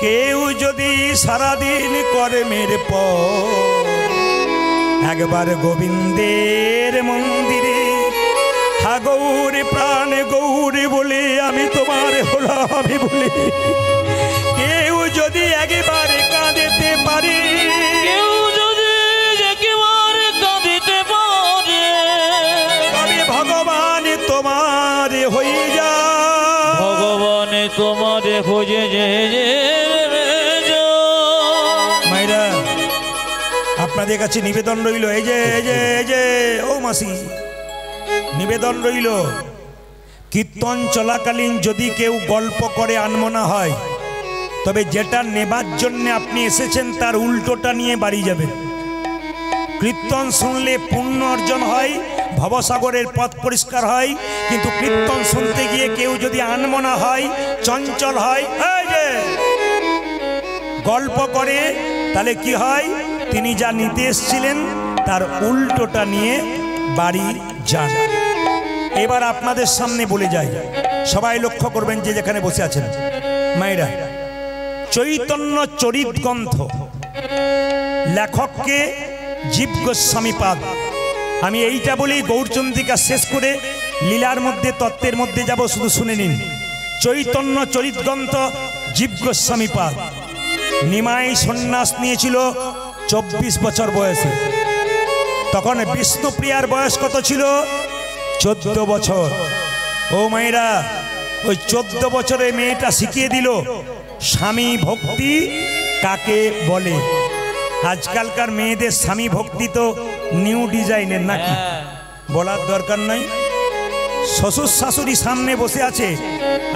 কেউ যদি সারাদিন কর্মের পর একবার গোবিন্দের মন্দিরে হা গৌরী প্রাণ গৌরী বলে আমি তোমার হলাম আমি বলে কেউ যদি একবার কাঁদিতে পারে কেউ যদি একবার কাঁদিতে পারে তবে ভগবান তোমার হয়ে যা ভগবান তোমার খোঁজে যে মায়েরা আপনাদের কাছে নিবেদন রইল এই যে ও মাসি নিবেদন রইল কীর্তন চলাকালীন যদি কেউ গল্প করে আনমনা হয় তবে যেটা নেবার জন্য আপনি এসেছেন তার উল্টোটা নিয়ে বাড়ি যাবেন। কীর্তন শুনলে পুণ্য অর্জন হয়, ভবসাগরের পথ পরিষ্কার হয়, কিন্তু কীর্তন শুনতে গিয়ে কেউ যদি আনমনা হয়, চঞ্চল হয়, এই যে গল্প করে, তাহলে কি হয়? তিনি যা নিতে এসেছিলেন তার উল্টোটা নিয়ে বাড়ি যান। এবার আপনাদের সামনে বলে যাই, সবাই লক্ষ্য করবেন যে যেখানে বসে আছেন মায়েরা, চৈতন্য চরিত গ্রন্থ লেখককে জীব গোস্বামী পাদ। আমি এইটা বলেই গৌরচন্দ্রিকা শেষ করে লীলার মধ্যে তত্ত্বের মধ্যে যাব, শুধু শুনে নিন। চৈতন্য চরিত গ্রন্থ জীব গোস্বামী পাদ। নিমাই সন্ন্যাস নিয়েছিল 24 বছর বয়সে। তখন বিষ্ণুপ্রিয়ার বয়স কত ছিল? 14 বছর। ও মায়েরা, ওই 14 বছরে মেয়েটা শিখিয়ে দিল স্বামী ভক্তি কাকে বলে। আজকালকার মেয়েদের স্বামী ভক্তি তো নিউ ডিজাইনের, নাকি বলার দরকার নাই। শ্বশুর শাশুড়ি সামনে বসে আছে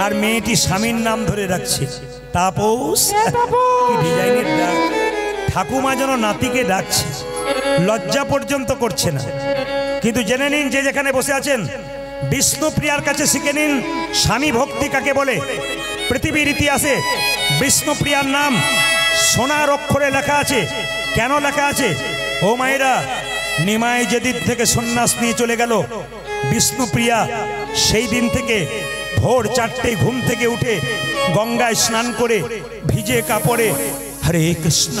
আর মেয়েটি স্বামীর নাম ধরে রাখছে, তাপস। কি ডিজাইনের ডাক! ঠাকুমা যেন নাতিকে ডাকছে, লজ্জা পর্যন্ত করছে না। কিন্তু জেনে নিন যে যেখানে বসে আছেন, বিষ্ণুপ্রিয়ার কাছে শিখে নিন স্বামী ভক্তি কাকে বলে। পৃথিবীর ইতিহাসে বিষ্ণুপ্রিয়ার নাম সোনার অক্ষরে লেখা আছে। কেন লেখা আছে? ও মায়েরা, নিমাই যেদিন থেকে সন্ন্যাস নিয়ে চলে গেল, বিষ্ণুপ্রিয়া সেই দিন থেকে ভোর 4টে ঘুম থেকে উঠে গঙ্গায় স্নান করে ভিজে কাপড়ে হরে কৃষ্ণ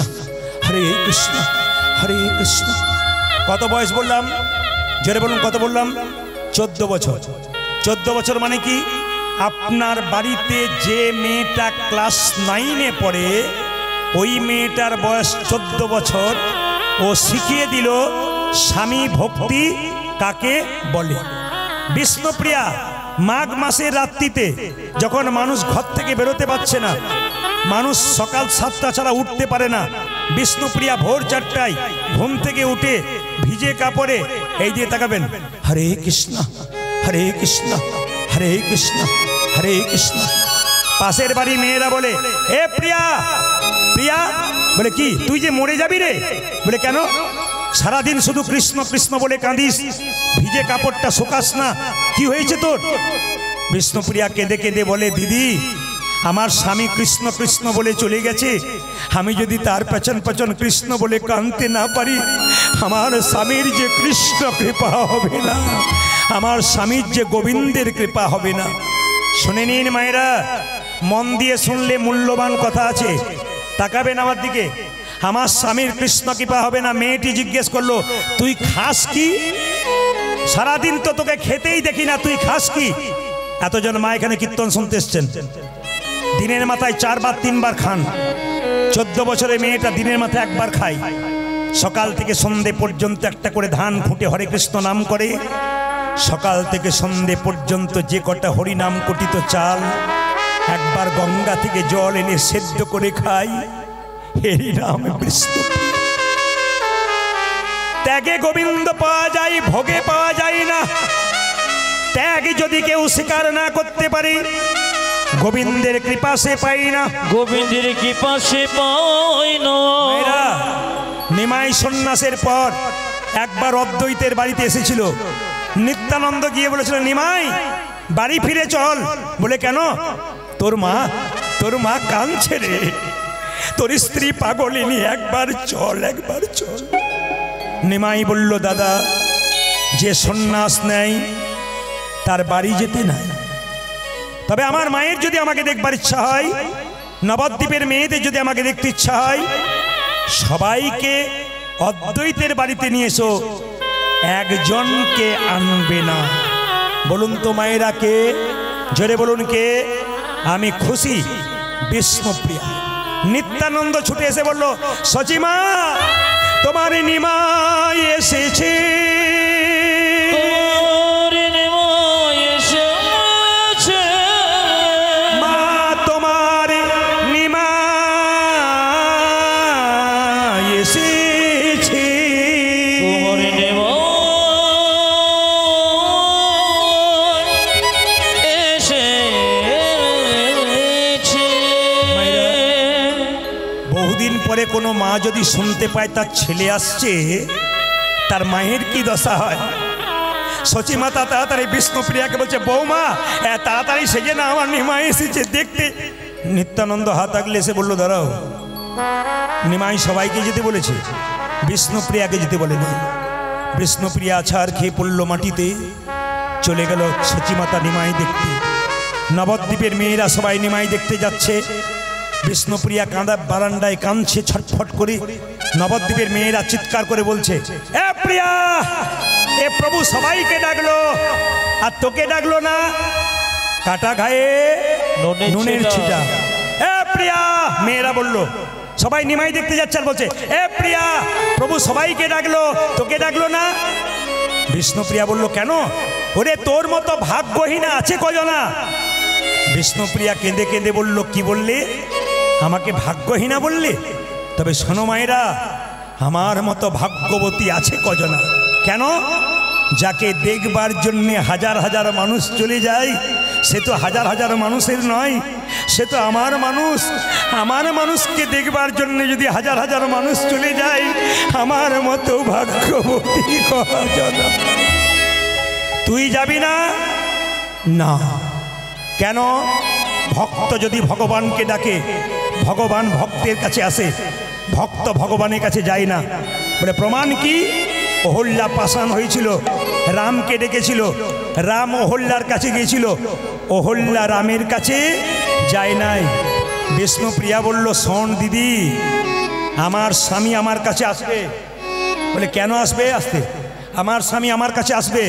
হরে কৃষ্ণ হরে কৃষ্ণ। কত বয়স বললাম? জোরে বলুন, কত বললাম? 14 বছর। 14 বছর মানে কি? আপনার বাড়িতে যে মেয়েটা ক্লাস 9-এ পড়ে, ওই মেয়েটার বয়স 14 বছর। ও শিখিয়ে দিল স্বামী ভক্তি কাকে বলে। বিষ্ণুপ্রিয়া মাঘ মাসের রাত্রিতে, যখন মানুষ ঘর থেকে বেরোতে পারছে না, মানুষ সকাল 7টা ছাড়া উঠতে পারে না, বিষ্ণুপ্রিয়া ভোর 4টায় ঘুম থেকে উঠে ভিজে কাপড়ে এই দিয়ে তাকাবেন, হরে কৃষ্ণ হরে কৃষ্ণ হরে কৃষ্ণ হরে কৃষ্ণ। পাশের বাড়ি মেয়েরা বলে, এ প্রিয়া প্রিয়া, বলে কি তুই যে মরে যাবি রে? বলে কেন? সারাদিন শুধু কৃষ্ণ কৃষ্ণ বলে কাঁদিস, ভিজে কাপড়টা শোকাস না, কি হয়েছে তোর? বিষ্ণুপ্রিয়া কেঁদে কেঁদে বলে, দিদি আমার স্বামী কৃষ্ণ কৃষ্ণ বলে চলে গেছে, আমি যদি তার পেছন পেছন কৃষ্ণ বলে কাঁদতে না পারি, আমার স্বামীর যে কৃষ্ণ কৃপা হবে না, আমার স্বামীর যে গোবিন্দের কৃপা হবে না। শুনে নিন মায়েরা, মন দিয়ে শুনলে মূল্যবান কথা আছে। তাকাবেন আমার দিকে, আমার স্বামীর কৃষ্ণ কৃপা হবে না। মেয়েটি জিজ্ঞেস করলো, তুই খাস কি? সারাদিন তো তোকে খেতেই দেখি না, তুই খাস কি? এতজন মা এখানে কীর্তন শুনতে এসছেন, দিনের মাথায় 4 বার 3 বার খান। 14 বছরের মেয়েটা দিনের মাথায় 1 বার খায়। সকাল থেকে সন্ধে পর্যন্ত একটা করে ধান ফুটে হরে কৃষ্ণ নাম করে। সকাল থেকে সন্ধে পর্যন্ত যে কটা হরিনাম কটিত চাল, একবার গঙ্গা থেকে জল এনে সেদ্ধ করে খাই। এই নাম বিষ্ণু। ত্যাগে গোবিন্দ পাওয়া যায়, ভোগে পাওয়া যায় না। ত্যাগ যদি কেউ স্বীকার না করতে পারে, গোবিন্দের কৃপা সে পাই না। গোবিন্দের কৃপা সে পাই না। নিমাই সন্ন্যাসের পর একবার অদ্বৈতের বাড়িতে এসেছিল। নিত্যানন্দ গিয়ে বলেছিল, নিমাই বাড়ি ফিরে চল। বলে কেন? তোর মা কাঁদছে রে, তোর স্ত্রী পাগলিনী, একবার চল একবার চল। নিমাই বলল, দাদা যে সন্ন্যাস নেয় তার বাড়ি যেতে নাই, তবে আমার মায়ের যদি আমাকে দেখবার ইচ্ছা হয় নবদ্বীপের মেয়েদের যদি আমাকে দেখতে ইচ্ছা হয়, সবাইকে অদ্বৈতের বাড়িতে নিয়ে এসো, একজনকে আনবে না। বলুন তো মায়েরা কে? জোরে বলুন কে? আমি খুশি। বিষ্ণুপ্রিয়া। নিত্যানন্দ ছুটে এসে বলল, সচিমা তোমার নিমাই এসেছে। মা তোমার নিমাই এসেছে। বহুদিন পরে কোনো মা যদি শুনতে পায় তার ছেলে আসছে, তার মায়ের কি দশা হয়? সচিমাতা তাড়াতাড়ি বিষ্ণুপ্রিয়াকে বলছে, বৌমা তাড়াতাড়ি সেজে না, আমার নিমাই এসেছে দেখতে। নিত্যানন্দ হাত আগলে এসে বলল, দাঁড়াও, নিমাই সবাইকে যেতে বলেছে, বিষ্ণুপ্রিয়াকে যেতে বলেনি। বিষ্ণুপ্রিয়া আছাড় খেয়ে পড়ল মাটিতে, চলে গেল সচিমাতা নিমাই দেখতে। নবদ্বীপের মেয়েরা সবাই নিমাই দেখতে যাচ্ছে। বিষ্ণুপ্রিয়া কাঁদা বারান্দায় কাঁদছে ছটফট করে। নবদ্বীপের মেয়েরা চিৎকার করে বলছে, এ প্রিয়া, এ প্রভু সবাইকে ডাকলো আর তোকে ডাকলো না? কাটা গায়ে নুনের ছিটা। এ প্রিয়া, মেয়েরা বলল, সবাই নিমাই দেখতে যাচ্ছে আর বলছে, এ প্রিয়া, প্রভু সবাইকে ডাকলো, তোকে ডাকলো না? বিষ্ণুপ্রিয়া বলল, কেন? ওরে তোর মতো ভাগ্যহীনা আছে কজনা? বিষ্ণুপ্রিয়া কেঁদে কেঁদে বলল, কি বললে? আমাকে ভাগ্যহীনা বললে? তবে শোনো মায়েরা, আমার মতো ভাগ্যবতী আছে কজনা? কেন? যাকে দেখবার জন্যে হাজার হাজার মানুষ চলে যায়, সে তো হাজার হাজার মানুষের নয়, সে তো আমার মানুষ। আমার মানুষকে দেখবার জন্য যদি হাজার হাজার মানুষ চলে যায়, আমার মতো ভাগ্যবতী কজনা। তুই যাবি না? না। কেন? ভক্ত যদি ভগবানকে ডাকে, ভগবান ভক্তের কাছে আসে, ভক্ত ভগবানের কাছে যায় না। বলে প্রমাণ কি? অহল্যা পাষাণ হয়েছিল, রামকে ডেকেছিল, রাম অহল্যার কাছে গিয়েছিল, অহল্যা রামের কাছে যায় নাই। বিষ্ণুপ্রিয়া বলল, শোন দিদি, আমার স্বামী আমার কাছে আসবে। বলে কেন আসবে? আসতে আমার স্বামী আমার কাছে আসবে।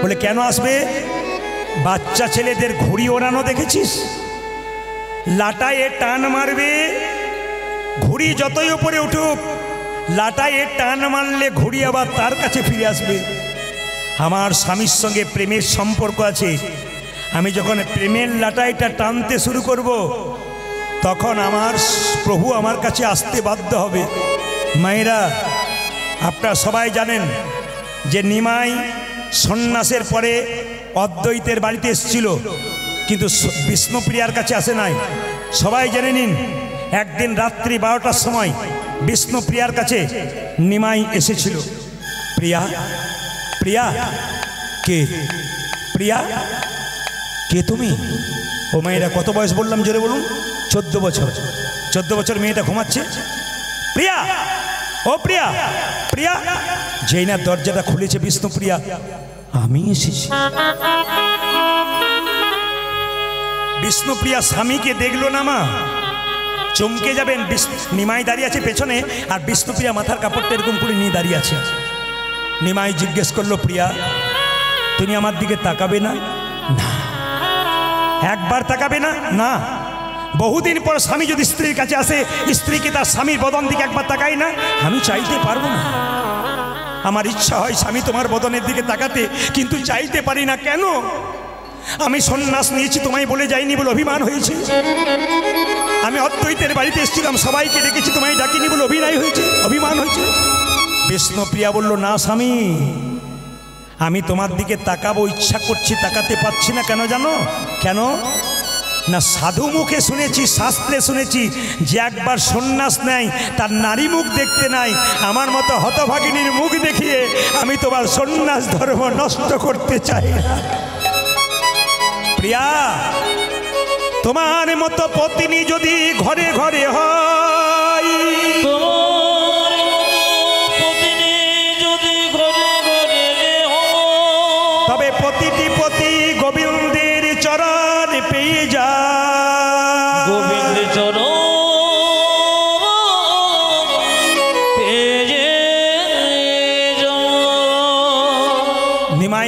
বলে কেন আসবে? বাচ্চা ছেলেদের ঘুড়ি ওড়ানো দেখেছিস? লাটায় টান মারবে, ঘুড়ি যতই উপরে উঠুক, লাটায় টান মারলে ঘুড়ি আবার তার কাছে ফিরে আসবে। আমার স্বামীর সঙ্গে প্রেমের সম্পর্ক আছে। আমি যখন প্রেমের লাটাইটা টানতে শুরু করব, তখন আমার প্রভু আমার কাছে আসতে বাধ্য হবে। মায়েরা, আপনারা সবাই জানেন যে নিমাই সন্ন্যাসের পরে অদ্বৈতের বাড়িতে এসেছিল, কিন্তু বিষ্ণুপ্রিয়ার কাছে আসে নাই। সবাই জেনে নিন, একদিন রাত্রি 12টার সময় বিষ্ণুপ্রিয়ার কাছে নিমাই এসেছিল। প্রিয়া, প্রিয়া কে? প্রিয়া কে তুমি? ও মেয়েরা, কত বয়স বললাম জোরে বলুন? 14 বছর। 14 বছর মেয়েটা ঘুমাচ্ছে। প্রিয়া, ও প্রিয়া, প্রিয়া। যেই না দরজাটা খুলেছে বিষ্ণুপ্রিয়া, আমি এসেছি। বিষ্ণুপ্রিয়া স্বামীকে দেখলো না মা, চমকে যাবেন। নিমাই দাঁড়িয়ে আছে পেছনে, আর বিষ্ণুপ্রিয়া মাথার কাপড়টা এরকম করে নিয়ে দাঁড়িয়ে আছে। নিমাই জিজ্ঞেস করলো, প্রিয়া তুমি আমার দিকে তাকাবে না? না। একবার তাকাবে না? না। বহুদিন পর স্বামী যদি স্ত্রীর কাছে আসে, স্ত্রীকে তার স্বামীর বদন দিকে একবার তাকায় না? আমি চাইতে পারবো না। আমার ইচ্ছা হয় স্বামী তোমার বদনের দিকে তাকাতে, কিন্তু চাইতে পারি না। কেন? আমি সন্ন্যাস নিয়েছি তোমায় বলে যাইনি বলে অভিমান হয়েছে। আমি অদ্বৈতের বাড়িতে এসেছিলাম, সবাইকে ডেকেছি, তোমায় ডাকিনি বলে অভিনয় হয়েছে, অভিমান হয়েছে। বিষ্ণুপ্রিয়া বলল, না স্বামী, আমি তোমার দিকে তাকাবো ইচ্ছা করছি, তাকাতে পারছি না। কেন জানো? কেন না, সাধু মুখে শুনেছি, শাস্ত্রে শুনেছি যে একবার সন্ন্যাস নেয় তার নারী মুখ দেখতে নাই। আমার মতো হতভাগিনীর মুখ দেখিয়ে আমি তোমার সন্ন্যাস ধর্ম নষ্ট করতে চাই না। প্রিয়া, তোমার মতো পত্নী যদি ঘরে ঘরে হয়, তবে প্রতিটি পতি গোবিন্দের চরণ পেয়ে যায়। গোবিন্দ চরণ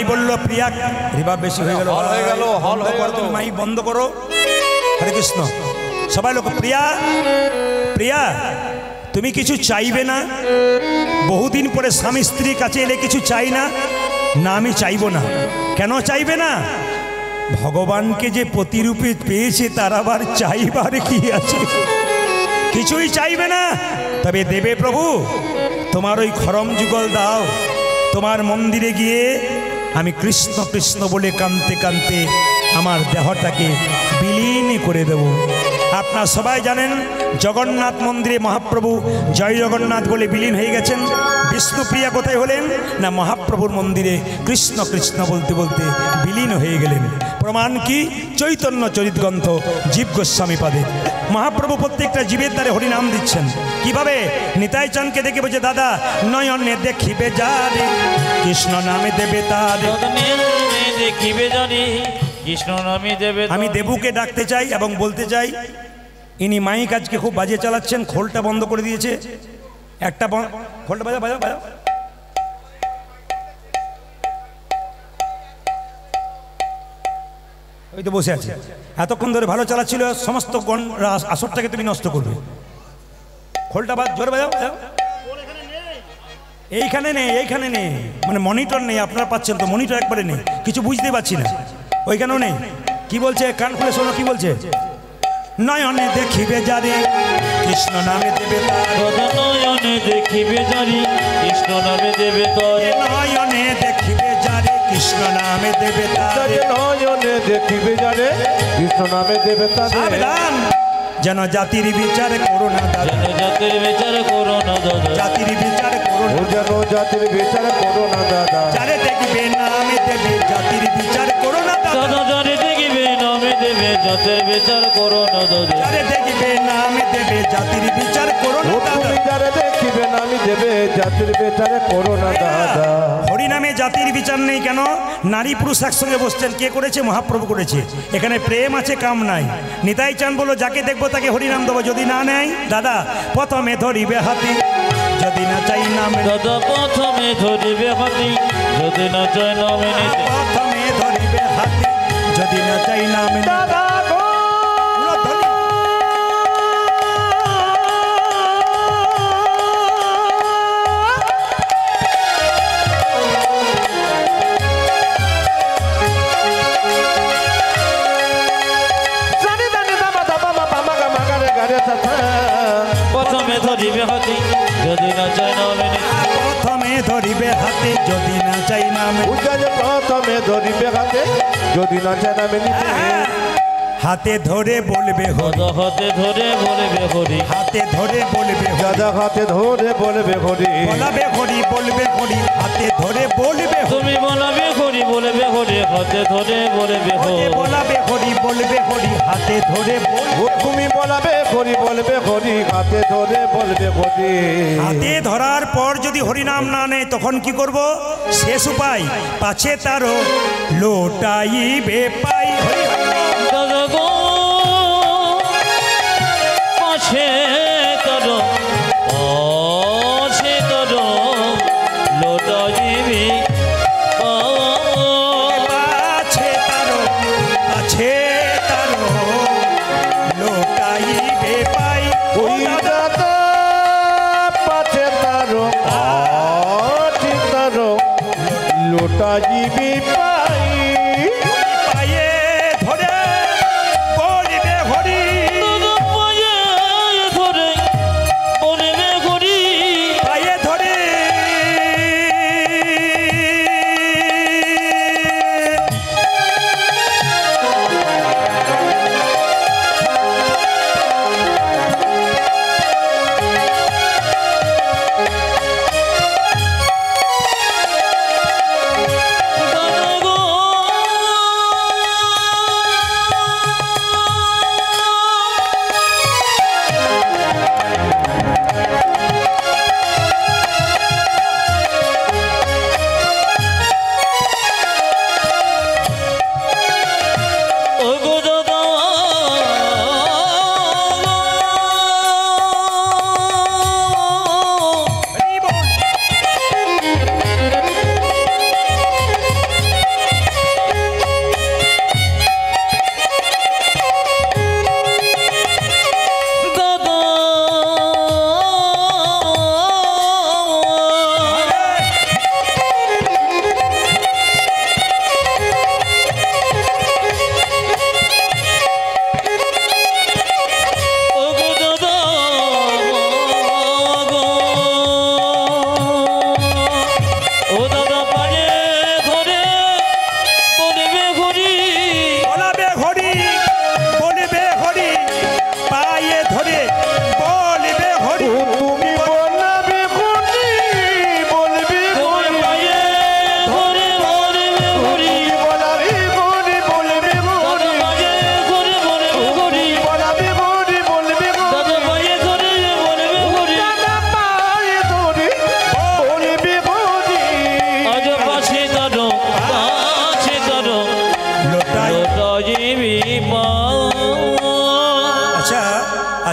বলল প্রিয়া, রিবা বেশি হয়ে গেল, হল হয়ে গেল, হল হয়ে গেল। তুমি মাইক বন্ধ করো। হরে কৃষ্ণ। সবাই লোক, প্রিয়া প্রিয়া তুমি কিছু চাইবে না? বহুদিন পরে স্বামী স্ত্রীর কাছে এলে কিছু চাই না? না, আমি চাইবো না। কেন চাইবে না? ভগবানকে যে প্রতিরূপে পেয়েছে তার আবার চাইবার কি আছে? কিছুই চাইবে না। তবে দেবে প্রভু, তোমার ওই খরম যুগল দাও। তোমার মন্দিরে গিয়ে আমি কৃষ্ণ কৃষ্ণ বলে কাঁদতে কাঁদতে আমার দেহটাকে বিলীন করে দেব। আপনারা সবাই জানেন জগন্নাথ মন্দিরে মহাপ্রভু জয় জগন্নাথ বলে বিলীন হয়ে গেছেন। বিষ্ণুপ্রিয়া কোথায় হলেন না, মহাপ্রভুর মন্দিরে কৃষ্ণ কৃষ্ণ বলতে বলতে বিলীন হয়ে গেলেন। প্রমাণ কি? চৈতন্য চরিতগ্রন্থ জীব গোস্বামী পাদে মহাপ্রভু প্রত্যেকটা জীবের দ্বারে হরিনাম দিচ্ছেন। কিভাবে? নিতাই চাঁদকে দেখে বলছে, দাদা নয়নে দেখিবে যারে কৃষ্ণ নামে দেবে তারে। দেখিবে জানি কৃষ্ণ নামে দেবে। আমি দেবুকে ডাকতে চাই এবং বলতে চাই, ইনি মাইক আজকে খুব বাজে চালাচ্ছেন, খোলটা বন্ধ করে দিয়েছে। একটা খোলটা বাজাও বাজাও বাজাও। ওই তো বসে আছে, এতক্ষণ ধরে ভালো চালাচ্ছিল, সমস্ত আসরটাকে তুমি নষ্ট করবে। খোলটা জোরে বাজাও বাজাও। এইখানে নেই, এইখানে নেই, মানে মনিটর নেই। আপনারা পাচ্ছেন তো, মনিটর একবারে নেই, কিছু বুঝতে পারছি না। ওইখানেও নেই। কি বলছে? কান খুলে শোনো কি বলছে। নয়নে দেখিবে যারে কৃষ্ণ নামে দেবে তারে। নয়নে দেখিবে জানি কৃষ্ণ নামে দেবে তরে। নয়নে দেখিবে যারে কৃষ্ণ নামে দেবে তারে। নয়নে দেখিবে যারে কৃষ্ণ নামে দেবে তারে। সাবধান, যেন জাতির বিচার করো না দাদা। যেন জাতির বিচার করো না দাদা। জাতির বিচার করো না, যেন জাতির বিচার করো না দাদা। যারে দেখবে নামে দেবে জাতির বিচার করো না দাদা। দাদা যারে দেখিবে নামে দেবে জাতির বিচার করো না দাদা। যারে দেখবে নামে দেবে জাতির বিচার করো না দাদা। তুমি যারে দেখিবে নামি দেবে জাতির বিচার করো না দাদা। হরিনামে জাতির বিচার নেই কেন? নারী পুরুষ একসঙ্গে বসছেন। কে করেছে? মহাপ্রভু করেছে। এখানে প্রেম আছে, কাম নাই। নিতাই চাঁদ বলো, যাকে দেখবো তাকে হরিনাম দেবো, যদি না নেয় দাদা প্রথমে ধরিবে হাতি, যদি না চাই নামে। দাদা প্রথমে ধরিবে হাতি, যদি না চাই নামে নিতে। প্রথমে ধরিবে হাতি, যদি না চাই নামে। দাদা গো প্রথমে ধরিবে হাতি, যদি না চাই নামে নিতে। প্রথমে ধরিবে হাতে, যদি না চাই নামে। প্রথমে ধরিবে হাতে, যদি না চাই নামে নিতে। হাতে ধরে বলবে হরি, দাদা হাতে ধরে বলবে হরি। হাতে ধরে বলবে হরি। দাদা হাতে ধরে বলবে হরি। বলাবে হরি, বলবে হরি, হাতে ধরে বলবে হরি। তুমি বলাবে হরি, বলবে হরি, হাতে ধরে বলবে হরি। বলাবে হরি, বলবে হরি, হাতে ধরে বলবে। তুমি বলাবে হরি, বলবে হরি, হাতে ধরে বলবে হরি। হাতে ধরার পর যদি হরিনাম না নেয় তখন কি করব? শেষ উপায়, পাছে তারও লোটাইবে পাই। হরি হরি। দাদা গো পাশে তর, পাশে তর লোটাইবি পাছে তারও, পাছে তারও লোটাইবে পাই। ওই দাদা পাছে তারো, পাছে তারো লোটা জিবি পাই। পায়ে ধরে বলবে হরি। দাদা পায়ে ধরে বলবে হরি। পায়ে ধরে দাদা গো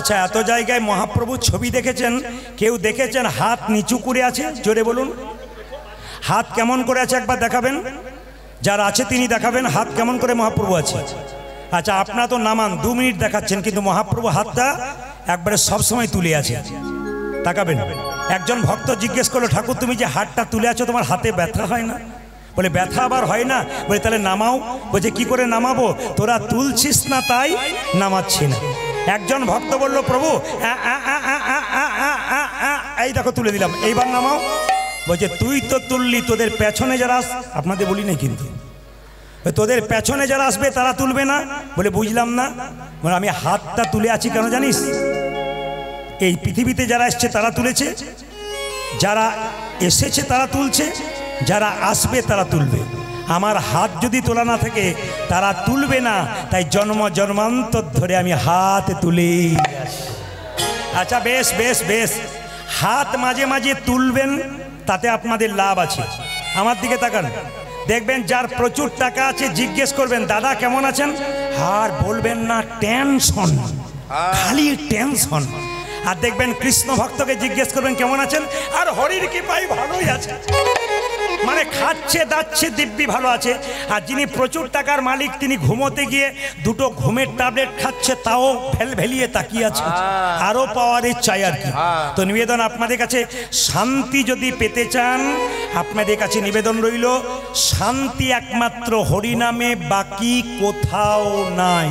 আচ্ছা, এত জায়গায় মহাপ্রভুর ছবি দেখেছেন, কেউ দেখেছেন হাত নিচু করে আছে? জোরে বলুন, হাত কেমন করে আছে একবার দেখাবেন। যারা আছে তিনি দেখাবেন হাত কেমন করে মহাপ্রভু আছে। আচ্ছা, আপনারা তো নামান 2 মিনিট দেখাচ্ছেন, কিন্তু মহাপ্রভু হাতটা একবারে সবসময় তুলে আছে। তাকাবেন। একজন ভক্ত জিজ্ঞেস করলো, ঠাকুর তুমি যে হাতটা তুলে আছো তোমার হাতে ব্যথা হয় না? বলে ব্যথা আবার হয় না? বলে তাহলে নামাও। বলছে কি করে নামাবো? তোরা তুলছিস না তাই নামাচ্ছি না। একজন ভক্ত বলল, প্রভু এই দেখো তুলে দিলাম, এইবার নামাও। বলছে তুই তো তুললি, তোদের পেছনে যারা, আপনাদের বলি না কিন্তু, তোদের পেছনে যারা আসবে তারা তুলবে না। বলে বুঝলাম না। বলে আমি হাতটা তুলে আছি কেন জানিস? এই পৃথিবীতে যারা এসছে তারা তুলেছে, যারা এসেছে তারা তুলছে, যারা আসবে তারা তুলবে। আমার হাত যদি তোলা না থাকে তারা তুলবে না, তাই জন্ম জন্মান্তর ধরে আমি হাত তুলে। আচ্ছা বেশ বেশ বেশ, হাত মাঝে মাঝে তুলবেন, তাতে আপনাদের লাভ আছে। আমার দিকে তাকান, দেখবেন যার প্রচুর টাকা আছে জিজ্ঞেস করবেন দাদা কেমন আছেন, আর বলবেন না টেনশন, খালি টেনশন। আর দেখবেন কৃষ্ণ ভক্তকে জিজ্ঞেস করবেন কেমন আছেন, আর হরির কৃপায় ভালোই আছে, মানে খাচ্ছে দাচ্ছে দিব্যি ভালো আছে। আর যিনি প্রচুর টাকার মালিক তিনি ঘুমোতে গিয়ে 2টো ঘুমের ট্যাবলেট খাচ্ছে, তাও ভেলিয়ে তাকিয়ে আছে, আরও পাওয়ারের চাই আর কি। তো নিবেদন আপনাদের কাছে, শান্তি যদি পেতে চান আপনাদের কাছে নিবেদন রইল, শান্তি একমাত্র হরিনামে, বাকি কোথাও নাই।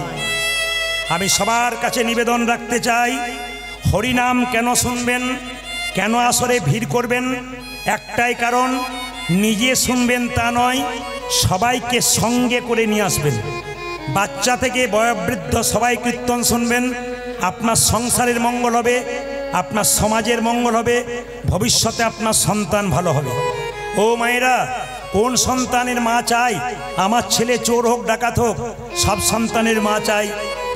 আমি সবার কাছে নিবেদন রাখতে চাই, হরিনাম কেন শুনবেন, কেন আসরে ভিড় করবেন? একটাই কারণ, নিজে শুনবেন তা নয়, সবাইকে সঙ্গে করে নিয়ে আসবেন। বাচ্চা থেকে বয়োবৃদ্ধ সবাই কীর্তন শুনবেন, আপনার সংসারের মঙ্গল হবে, আপনার সমাজের মঙ্গল হবে, ভবিষ্যতে আপনার সন্তান ভালো হবে। ও মায়েরা, কোন সন্তানের মা চাই আমার ছেলে চোর হোক ডাকাত হোক? সব সন্তানের মা চাই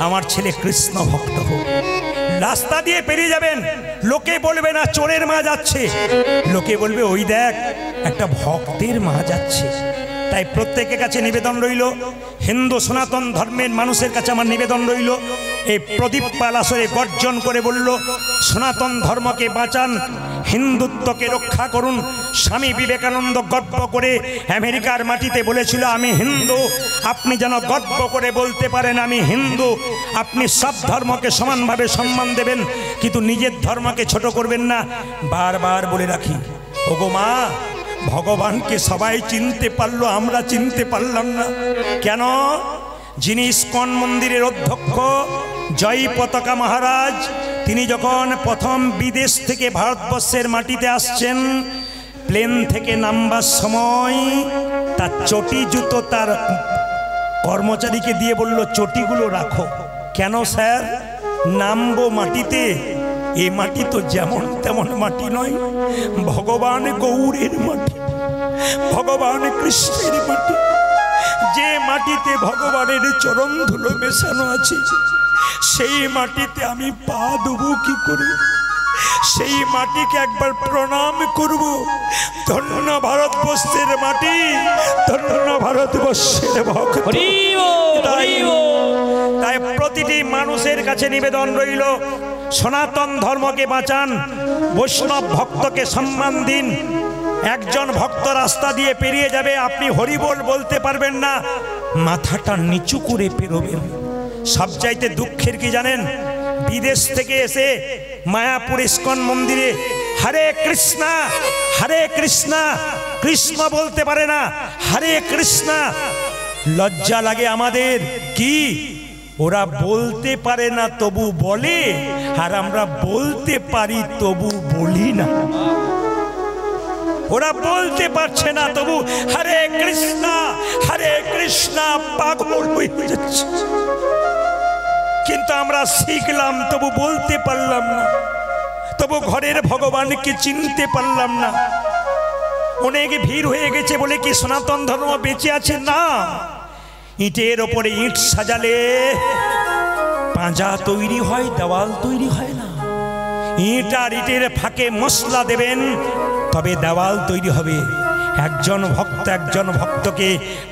আমার ছেলে কৃষ্ণ ভক্ত হোক। রাস্তা দিয়ে পেরিয়ে যাবেন, লোকে বলবে না চোরের মা যাচ্ছে, লোকে বলবে ওই দেখ একটা ভক্তের মা যাচ্ছে। তাই প্রত্যেকের কাছে নিবেদন রইল, হিন্দু সনাতন ধর্মের মানুষের কাছে আমার নিবেদন রইল, এই প্রদীপ পাল আসরে গর্জন করে বলল, সনাতন ধর্মকে বাঁচান, হিন্দুত্বকে রক্ষা করুন। স্বামী বিবেকানন্দ গর্ব করে আমেরিকার মাটিতে বলেছিল আমি হিন্দু। আপনি যেন গর্ব করে বলতে পারেন আমি হিন্দু। আপনি সব ধর্মকে সমানভাবে সম্মান দেবেন, কিন্তু নিজের ধর্মকে ছোট করবেন না। বারবার বলে রাখি, ওগো মা, ভগবানকে সবাই চিনতে পারলো, আমরা চিনতে পারলাম না কেন? যিনি ইস্কন মন্দিরের অধ্যক্ষ জয় পতাকা মহারাজ, তিনি যখন প্রথম বিদেশ থেকে ভারতবর্ষের মাটিতে আসছেন, প্লেন থেকে নামবার সময় তার চটি জুতো তার কর্মচারীকে দিয়ে বলল চটিগুলো রাখো। কেন স্যার? নামবো মাটিতে, এ মাটি তো যেমন তেমন মাটি নয়, ভগবান গৌরের মাটি, ভগবান কৃষ্ণের মাটি। যে মাটিতে ভগবানের চরণ ধুলো মেশানো আছে, সেই মাটিতে আমি পা দেবো কি করে? সেই মাটিকে একবার প্রণাম করব। ধন্য ভারতবর্ষের মাটি, ধন্য ভারতবর্ষের ভক্ত। তাই প্রতিটি মানুষের কাছে নিবেদন রইল, সনাতন ধর্মকে বাঁচান, বৈষ্ণব ভক্তকে সম্মান দিন। একজন ভক্ত রাস্তা দিয়ে পেরিয়ে যাবে, আপনি হরিবোল বলতে পারবেন না, মাথাটা নিচু করে পেরোবেন। সবচাইতে দুঃখের কি জানেন? বিদেশ থেকে এসে মায়াপুর ইস্কন মন্দিরে হরে কৃষ্ণা হরে কৃষ্ণা, কৃষ্ণ বলতে পারে না, হরে কৃষ্ণা। লজ্জা লাগে আমাদের, কি ওরা বলতে পারে না তবু বলে, আর আমরা বলতে পারি তবু বলি না। ওরা বলতে পারছে না তবু হরে কৃষ্ণা পাগল হয়ে যাচ্ছে। কিন্তু আমরা শিখলাম তবু বলতে পারলাম না, তবু ঘরের ভগবানকে চিনতে পারলাম না। অনেক ভিড় হয়ে গেছে বলে কি সনাতন ধর্ম বেঁচে আছে? না। ইটের ওপরে ইট সাজালে পাঁজা তৈরি হয়, দেওয়াল তৈরি হয় না। ইট আর ইটের ফাঁকে মশলা দেবেন, তবে দেওয়াল তৈরি হবে। একজন ভক্তকে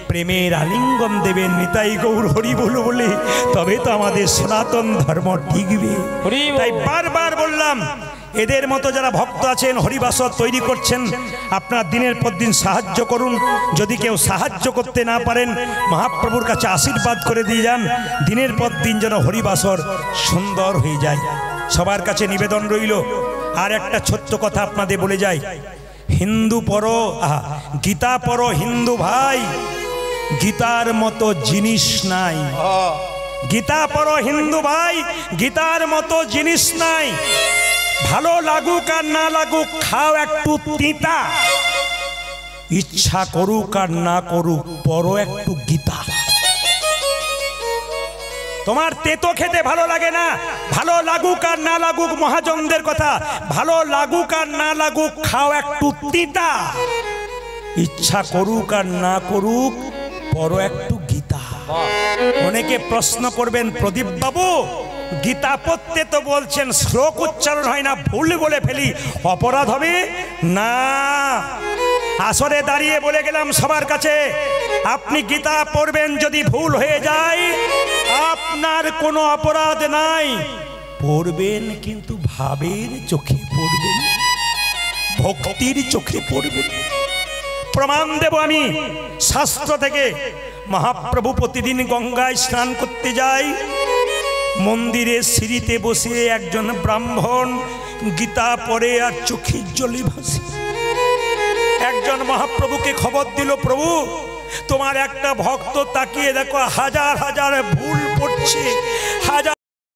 প্রেমের আলিঙ্গন দেবেন, নিতাই গৌর হরি বলো বলে, তবে তো আমাদের সনাতন ধর্ম টিকবে। হরি বল। তাই বারবার বললাম, এদের মতো যারা ভক্ত আছেন হরিবাসর তৈরি করছেন, আপনার দিনের পর দিন সাহায্য করুন। যদি কেউ সাহায্য করতে না পারেন, মহাপ্রভুর কাছে আশীর্বাদ করে দিয়ে যান, দিনের পর দিন যেন হরিবাসর সুন্দর হয়ে যায়। সবার কাছে নিবেদন রইল। আর একটা ছোট্ট কথা আপনাদের বলে যাই, হিন্দু পড়ো, গীতা পড়ো হিন্দু ভাই, গীতার মতো জিনিস নাই। গীতা পড়ো হিন্দু ভাই, গীতার মতো জিনিস নাই। ভালো লাগুক আর না লাগুক, খাও একটু তিতা, ইচ্ছা করুক আর না করুক, পড়ো একটু গীতা। তোমার তেতো খেতে ভালো লাগে না, ভালো লাগুক আর না লাগুক, মহাজনদের কথা, ভালো লাগুক আর না লাগুক, খাও একটু তিতা, ইচ্ছা করুক আর না করুক, পড়ো একটু গীতা। অনেকে প্রশ্ন করবেন, প্রদীপ বাবু গীতা পড়তে তো বলছেন, শ্লোক উচ্চারণ হয় না, ভুল বলে ফেলি, অপরাধ হবে না? আসরে দাঁড়িয়ে বলে গেলাম সবার কাছে, আপনি গীতা পড়বেন, যদি ভুল হয়ে যায় আপনার কোনো অপরাধ নাই। পড়বেন কিন্তু ভাবের চোখে পড়বেন, ভক্তির চোখে পড়বেন। প্রমাণ দেব আমি শাস্ত্র থেকে। মহাপ্রভু প্রতিদিন গঙ্গায় স্নান করতে যায়, মন্দিরে সিঁড়িতে বসে একজন ব্রাহ্মণ গীতা পড়ে আর চোখের জলে ভাসে। একজন মহাপ্রভুকে খবর দিল, প্রভু তোমার একটা ভক্ত তাকিয়ে দেখো হাজার হাজার ভুল পড়ছে,